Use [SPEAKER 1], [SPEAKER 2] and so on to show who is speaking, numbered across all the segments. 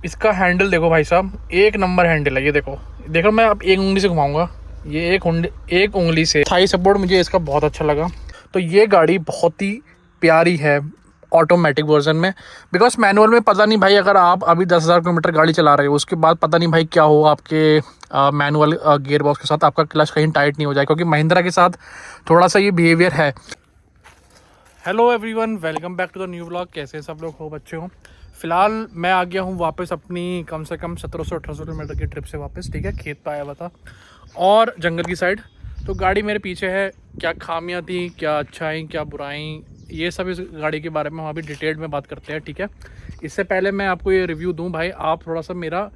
[SPEAKER 1] इसका हैंडल देखो भाई साहब, एक नंबर हैंडल है। ये देखो देखो, मैं अब एक उंगली से घुमाऊंगा, ये एक उंगली से थाई सपोर्ट मुझे इसका बहुत अच्छा लगा। तो ये गाड़ी बहुत ही प्यारी है ऑटोमेटिक वर्जन में। बिकॉज मैनुअल में पता नहीं भाई, अगर आप अभी 10,000 किलोमीटर गाड़ी चला रहे हो उसके बाद पता नहीं भाई क्या हो आपके मैनुअल गियर बॉक्स के साथ, आपका क्लच कहीं टाइट नहीं हो जाए, क्योंकि महिंद्रा के साथ थोड़ा सा ये बिहेवियर है। Hello everyone, welcome back to the new vlog. कैसे सब लोग हो, बच्चे हो? फिलहाल मैं आ गया हूँ वापस अपनी कम से कम 1700-1800 किलोमीटर की ट्रिप से वापस। ठीक है, खेत पे आया हुआ था और जंगल की साइड। तो गाड़ी मेरे पीछे है, क्या खामियां थी, क्या अच्छाई, क्या बुराई, ये सब इस गाड़ी के बारे में हम अभी डिटेल में बात करते हैं। ठीक है, इससे पहले मैं आपको ये रिव्यू दूं भाई, आप थोड़ा सा मेरा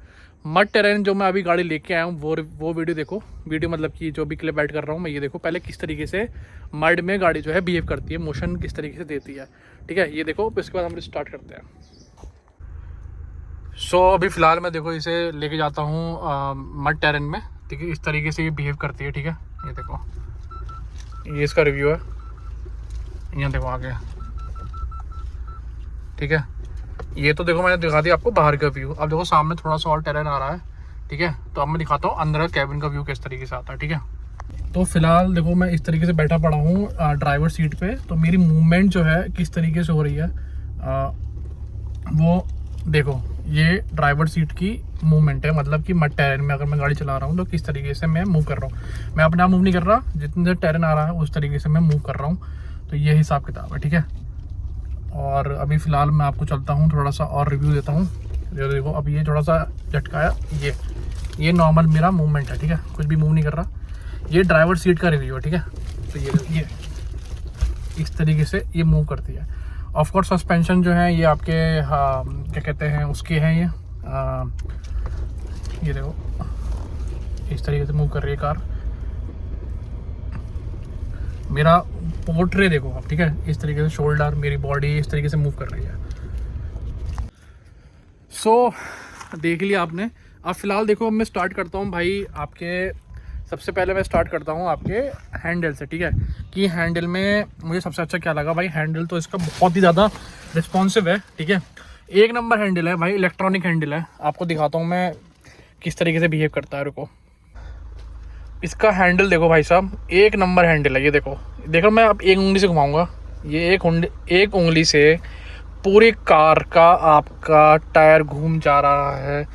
[SPEAKER 1] मड टेरेन जो मैं अभी गाड़ी लेके आया हूँ वो वीडियो देखो। वीडियो मतलब कि जो भी क्लिप ऐड कर रहा हूँ मैं, ये देखो पहले किस तरीके से मड में गाड़ी जो है बिहेव करती है, मोशन किस तरीके से देती है। ठीक है, ये देखो, इसके बाद हम स्टार्ट करते हैं। अभी फ़िलहाल मैं देखो इसे लेके जाता हूँ मड टेरेन में। ठीक है, इस तरीके से ये बिहेव करती है। ठीक है, ये देखो, ये इसका रिव्यू है, यहाँ देखो आगे। ठीक है, ये तो देखो मैंने दिखा दिया आपको बाहर का व्यू। अब देखो सामने थोड़ा सा और टेरेन आ रहा है। ठीक है, तो अब मैं दिखाता हूँ अंदर कैबिन का व्यू किस तरीके से आता है। ठीक है, तो फिलहाल देखो मैं इस तरीके से बैठा पड़ा हूँ ड्राइवर सीट पे। तो मेरी मूवमेंट जो है किस तरीके से हो रही है वो देखो, ये ड्राइवर सीट की मूवमेंट है, मतलब कि मड टेरेन में अगर मैं गाड़ी चला रहा हूँ तो किस तरीके से मैं मूव कर रहा हूँ। मैं अपने आप मूव नहीं कर रहा, जितने टेरेन आ रहा है उस तरीके से मैं मूव कर रहा हूँ। तो ये हिसाब किताब है। ठीक है, और अभी फ़िलहाल मैं आपको चलता हूँ, थोड़ा सा और रिव्यू देता हूँ। देखो अब ये थोड़ा सा झटकाया, ये नॉर्मल मेरा मूवमेंट है। ठीक है, कुछ भी मूव नहीं कर रहा। ये ड्राइवर सीट का रिव्यू है। ठीक है, तो ये इस तरीके से ये मूव करती है। ऑफ कोर्स सस्पेंशन जो है ये आपके क्या कहते हैं उसके हैं, ये देखो इस तरीके से मूव कर रही है कार। मेरा पोर्ट्रे देखो आप। ठीक है, इस तरीके से शोल्डर, मेरी बॉडी इस तरीके से मूव कर रही है। देख लिया आपने। अब फिलहाल देखो, अब मैं स्टार्ट करता हूँ भाई आपके, सबसे पहले मैं स्टार्ट करता हूँ आपके हैंडल से। ठीक है, कि हैंडल में मुझे सबसे अच्छा क्या लगा भाई, हैंडल तो इसका बहुत ही ज़्यादा रिस्पॉन्सिव है। ठीक है, एक नंबर हैंडल है भाई, इलेक्ट्रॉनिक हैंडल है। आपको दिखाता हूँ मैं किस तरीके से बिहेव करता है। रुको, इसका हैंडल देखो भाई साहब, एक नंबर हैंडल है। ये देखो देखो, मैं अब एक उंगली से घुमाऊंगा, ये एक उंगली से पूरी कार का आपका टायर घूम जा रहा है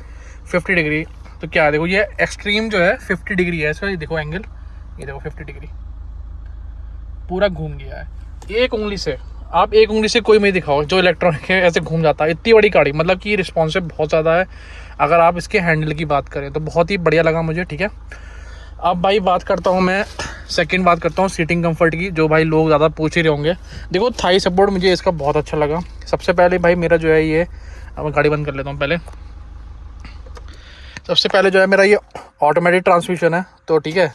[SPEAKER 1] 50 डिग्री। तो क्या है, देखो ये एक्सट्रीम जो है 50 डिग्री है इसका। ये देखो एंगल, ये देखो 50 डिग्री पूरा घूम गया है एक उंगली से। आप एक उंगली से कोई नहीं दिखाओ जो इलेक्ट्रॉनिक है ऐसे घूम जाता है। इतनी बड़ी गाड़ी, मतलब कि रिस्पॉन्सिव बहुत ज़्यादा है। अगर आप इसके हैंडल की बात करें तो बहुत ही बढ़िया लगा मुझे। ठीक है, अब भाई बात करता हूँ मैं, सेकंड बात करता हूँ सीटिंग कंफर्ट की, जो भाई लोग ज़्यादा पूछ ही रहे होंगे। देखो थाई सपोर्ट मुझे इसका बहुत अच्छा लगा। सबसे पहले भाई मेरा जो है ये, अब मैं गाड़ी बंद कर लेता हूँ पहले। सबसे पहले जो है मेरा ये ऑटोमेटिक ट्रांसमिशन है। तो ठीक है,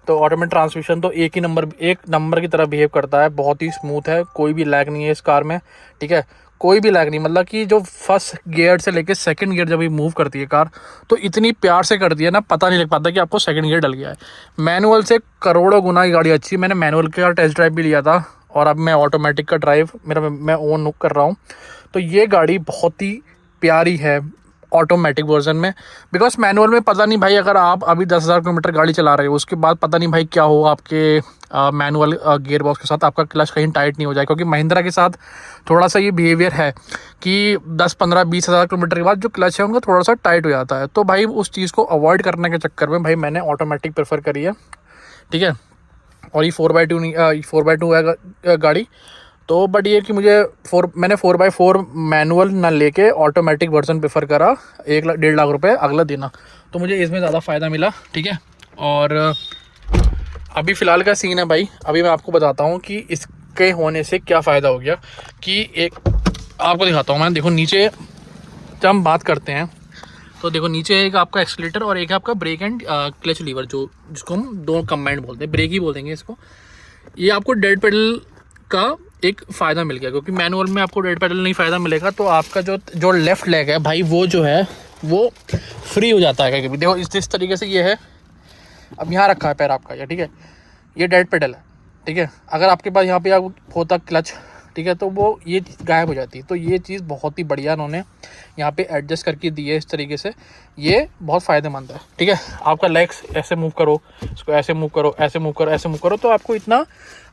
[SPEAKER 1] तो ऑटोमेटिक ट्रांसमिशन तो एक नंबर की तरह बिहेव करता है, बहुत ही स्मूथ है, कोई भी लैग नहीं है इस कार में। ठीक है, कोई भी लैग नहीं, मतलब कि जो फर्स्ट गियर से लेके सेकंड गियर जब ये मूव करती है कार, तो इतनी प्यार से करती है ना, पता नहीं लग पाता कि आपको सेकंड गियर डल गया है। मैनुअल से करोड़ों गुना की गाड़ी अच्छी। मैंने मैनुअल का टेस्ट ड्राइव भी लिया था और अब मैं ऑटोमेटिक का ड्राइव मैं ओन कर रहा हूँ। तो ये गाड़ी बहुत ही प्यारी है ऑटोमेटिक वर्जन में। बिकॉज मैनुअल में पता नहीं भाई, अगर आप अभी 10,000 किलोमीटर गाड़ी चला रहे हो उसके बाद पता नहीं भाई क्या हो आपके मैनुअल गियर बॉक्स के साथ, आपका क्लच कहीं टाइट नहीं हो जाए, क्योंकि महिंद्रा के साथ थोड़ा सा ये बिहेवियर है कि 10-15-20 हज़ार किलोमीटर के बाद जो क्लच है उनका थोड़ा सा टाइट हो जाता है। तो भाई उस चीज़ को अवॉइड करने के चक्कर में भाई मैंने ऑटोमेटिक प्रेफर करी है। ठीक है, और ये 4x2 नहीं, 4x2 है गाड़ी। तो बट ये कि मैंने 4x4 मैनुअल ना लेके ऑटोमेटिक वर्जन प्रेफर करा। 1-1.5 लाख रुपए अगला देना, तो मुझे इसमें ज़्यादा फ़ायदा मिला। ठीक है, और अभी फ़िलहाल का सीन है भाई, अभी मैं आपको बताता हूँ कि इसके होने से क्या फ़ायदा हो गया। कि एक आपको दिखाता हूँ मैं। देखो नीचे जब हम बात करते हैं तो देखो नीचे एक आपका एक्सीलेटर और एक आपका ब्रेक एंड क्लच लीवर, जिसको हम दो कंबाइंड बोलते हैं, ब्रेक ही बोल देंगे इसको। ये आपको डेड पेडल का एक फ़ायदा मिल गया, क्योंकि मैनुअल में आपको डेड पेडल नहीं फ़ायदा मिलेगा। तो आपका जो लेफ़्ट लेग है भाई, वो जो है वो फ्री हो जाता है कभी। देखो इस तरीके से ये है, अब यहाँ रखा है पैर आपका ये। ठीक है, ये डेड पेडल है। ठीक है, अगर आपके पास यहाँ पे होता क्लच, ठीक है, तो वो ये चीज़ गायब हो जाती है। तो ये चीज़ बहुत ही बढ़िया उन्होंने यहाँ पे एडजस्ट करके दी है इस तरीके से, ये बहुत फ़ायदेमंद है। ठीक है, आपका लेग्स ऐसे मूव करो, इसको ऐसे मूव करो, ऐसे मूव करो, ऐसे मूव करो, तो आपको इतना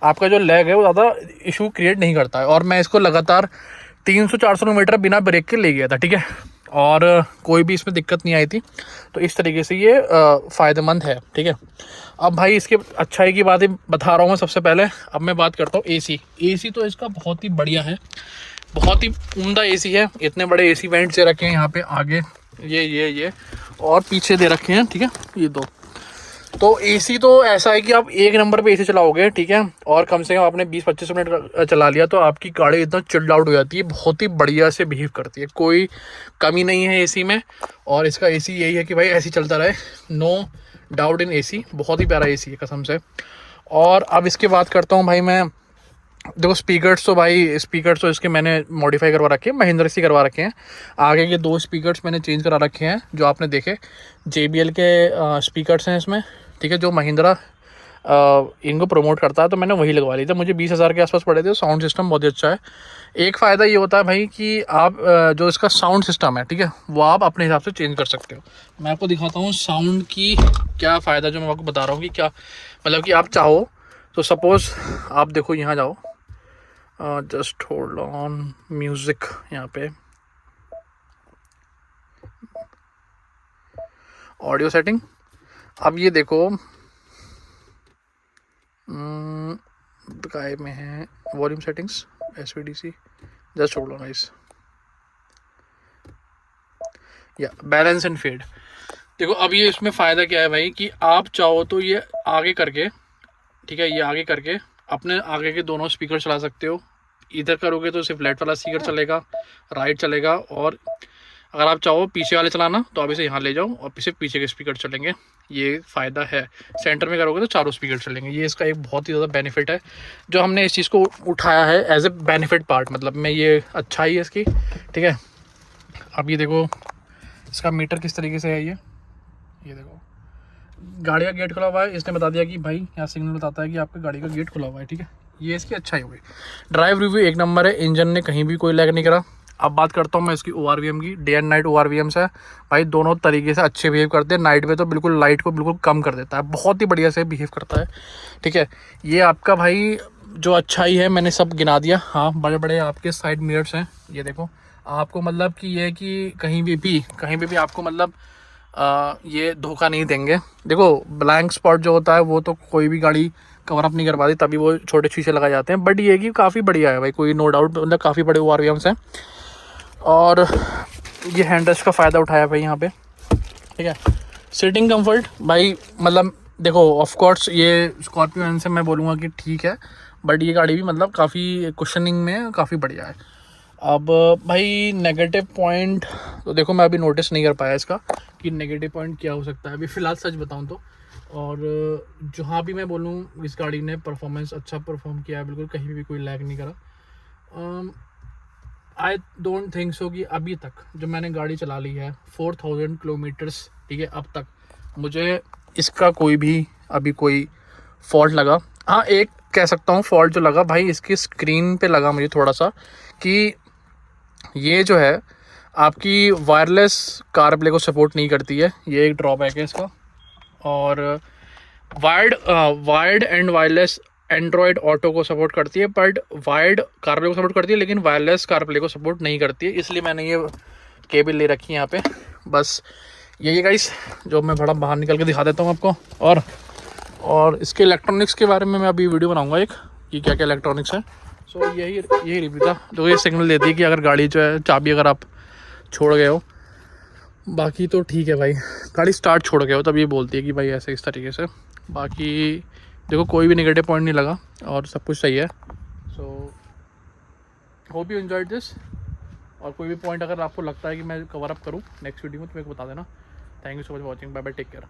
[SPEAKER 1] आपका जो लेग है वो ज़्यादा इशू क्रिएट नहीं करता है। और मैं इसको लगातार 300-400 किलोमीटर बिना ब्रेक के ले गया था। ठीक है, और कोई भी इसमें दिक्कत नहीं आई थी। तो इस तरीके से ये फ़ायदेमंद है। ठीक है, अब भाई इसके अच्छाई की बात ही बता रहा हूँ मैं सबसे पहले। अब मैं बात करता हूँ एसी तो इसका बहुत ही बढ़िया है, बहुत ही उम्दा एसी है। इतने बड़े एसी वेंट्स दे रखे हैं यहाँ पे आगे, ये और पीछे दे रखे हैं। ठीक है, ये दो। तो एसी तो ऐसा है कि आप एक नंबर पे एसी चलाओगे, ठीक है, और कम से कम आपने 20-25 मिनट चला लिया तो आपकी गाड़ी एकदम चिल्ड आउट हो जाती है, बहुत ही बढ़िया से बिहेव करती है, कोई कमी नहीं है एसी में। और इसका एसी यही है कि भाई ऐसे चलता रहे, नो डाउट इन एसी, बहुत ही प्यारा एसी है कसम से। और अब इसकी बात करता हूँ भाई मैं। देखो स्पीकर्स तो इसके मैंने मॉडिफाई करवा रखे हैं, महिंद्रा से करवा रखे हैं। आगे के 2 स्पीकर्स मैंने चेंज करा रखे हैं, जो आपने देखे JBL के स्पीकर्स हैं इसमें। ठीक है, जो महिंद्रा इनको प्रमोट करता है, तो मैंने वही लगवा ली थी। मुझे 20,000 के आसपास पड़े थे। साउंड सिस्टम बहुत ही अच्छा है। एक फ़ायदा ये होता है भाई कि आप जो इसका साउंड सिस्टम है, ठीक है, वो आप अपने हिसाब से चेंज कर सकते हो। मैं आपको दिखाता हूँ साउंड की क्या फ़ायदा, जो मैं आपको बता रहा हूँ कि क्या मतलब कि आप चाहो तो सपोज़ आप देखो यहाँ जाओ, जस्ट होल्ड ऑन, म्यूज़िक यहाँ पे ऑडियो सेटिंग। अब ये देखो काय में है volume settings, SVDC, just hold on guys, या बैलेंस एंड फेड। देखो अब ये इसमें फ़ायदा क्या है भाई कि आप चाहो तो ये आगे करके, ठीक है, ये आगे करके अपने आगे के दोनों स्पीकर चला सकते हो। इधर करोगे तो सिर्फ लेफ्ट वाला स्पीकर चलेगा, राइट चलेगा, और अगर आप चाहो पीछे वाले चलाना तो आप इसे यहाँ ले जाओ और सिर्फ पीछे के स्पीकर चलेंगे। ये फ़ायदा है। सेंटर में करोगे तो चारों स्पीकर चलेंगे। ये इसका एक बहुत ही ज़्यादा बेनिफिट है, जो हमने इस चीज़ को उठाया है एज ए बेनिफिट पार्ट, मतलब में ये अच्छा ही है इसकी। ठीक है, अब ये देखो इसका मीटर किस तरीके से है। ये देखो गाड़ी का गेट खुला हुआ है, इसने बता दिया कि भाई यहाँ सिग्नल बताता है कि आपकी गाड़ी का गेट खुला हुआ है। ठीक है, ये इसकी अच्छाई हुई। ड्राइव रिव्यू एक नंबर है, इंजन ने कहीं भी कोई लैग नहीं करा। अब बात करता हूँ मैं इसकी ORVM की। डे एंड नाइट ORVMs है भाई, दोनों तरीके से अच्छे बिहेव करते हैं। नाइट में तो बिल्कुल लाइट को बिल्कुल कम कर देता है, बहुत ही बढ़िया से बिहेव करता है। ठीक है, ये आपका भाई जो अच्छाई है मैंने सब गिना दिया। हाँ, बड़े बड़े आपके साइड मिरर्स हैं, ये देखो। आपको मतलब कि ये कि कहीं भी आपको मतलब ये धोखा नहीं देंगे। देखो ब्लैंक स्पॉट जो होता है वो तो कोई भी गाड़ी कवर अप नहीं कर पाती, तभी वो छोटे शीशे लगाए जाते हैं। बट ये कि काफ़ी बढ़िया है भाई, कोई नो डाउट, मतलब काफ़ी बड़े ORVMs हैं। और ये हैंडल्स का फ़ायदा उठाया भाई यहाँ पे। ठीक है, सीटिंग कंफर्ट भाई, मतलब देखो ऑफ कोर्स ये स्कॉर्पियो एन से मैं बोलूँगा कि ठीक है, बट ये गाड़ी भी मतलब काफ़ी कुशनिंग में काफ़ी बढ़िया है। अब भाई नेगेटिव पॉइंट तो देखो मैं अभी नोटिस नहीं कर पाया इसका कि नेगेटिव पॉइंट क्या हो सकता है अभी फ़िलहाल, सच बताऊं तो। और जहाँ भी मैं बोलूँ इस गाड़ी ने परफॉर्मेंस अच्छा परफॉर्म किया है, बिल्कुल कहीं भी कोई लैग नहीं करा। आई डोंट थिंक सो कि अभी तक जो मैंने गाड़ी चला ली है 4000 किलोमीटर्स, ठीक है, अब तक मुझे इसका कोई भी अभी कोई फॉल्ट लगा। हाँ, एक कह सकता हूँ फॉल्ट जो लगा भाई इसकी स्क्रीन पे लगा मुझे थोड़ा सा, कि ये जो है आपकी वायरलेस कारप्ले को सपोर्ट नहीं करती है, ये एक ड्रॉबैक है इसका। और wired and wireless Android auto को सपोर्ट करती है, बट वायर्ड कारप्ले को सपोर्ट करती है लेकिन वायरलेस कारप्ले को सपोर्ट नहीं करती है, इसलिए मैंने ये केबल ले रखी है यहाँ पे। बस यही गाइस, जो मैं थोड़ा बाहर निकल के दिखा देता हूँ आपको। और इसके इलेक्ट्रॉनिक्स के बारे में मैं अभी वीडियो बनाऊँगा एक, कि क्या क्या इलेक्ट्रॉनिक्स है। सो यही रिव्यू था, जो ये सिग्नल देती है कि अगर गाड़ी जो है चाबी अगर आप छोड़ गए हो, बाकी तो ठीक है भाई, गाड़ी स्टार्ट छोड़ गए हो तब ये बोलती है कि भाई ऐसे इस तरीके से। बाकी देखो कोई भी नेगेटिव पॉइंट नहीं लगा और सब कुछ सही है। So hope you enjoyed this. और कोई भी पॉइंट अगर आपको लगता है कि मैं कवर अप करूँ नेक्स्ट वीडियो में तो मेरे को बता देना। Thank you so much for watching, bye bye, take care.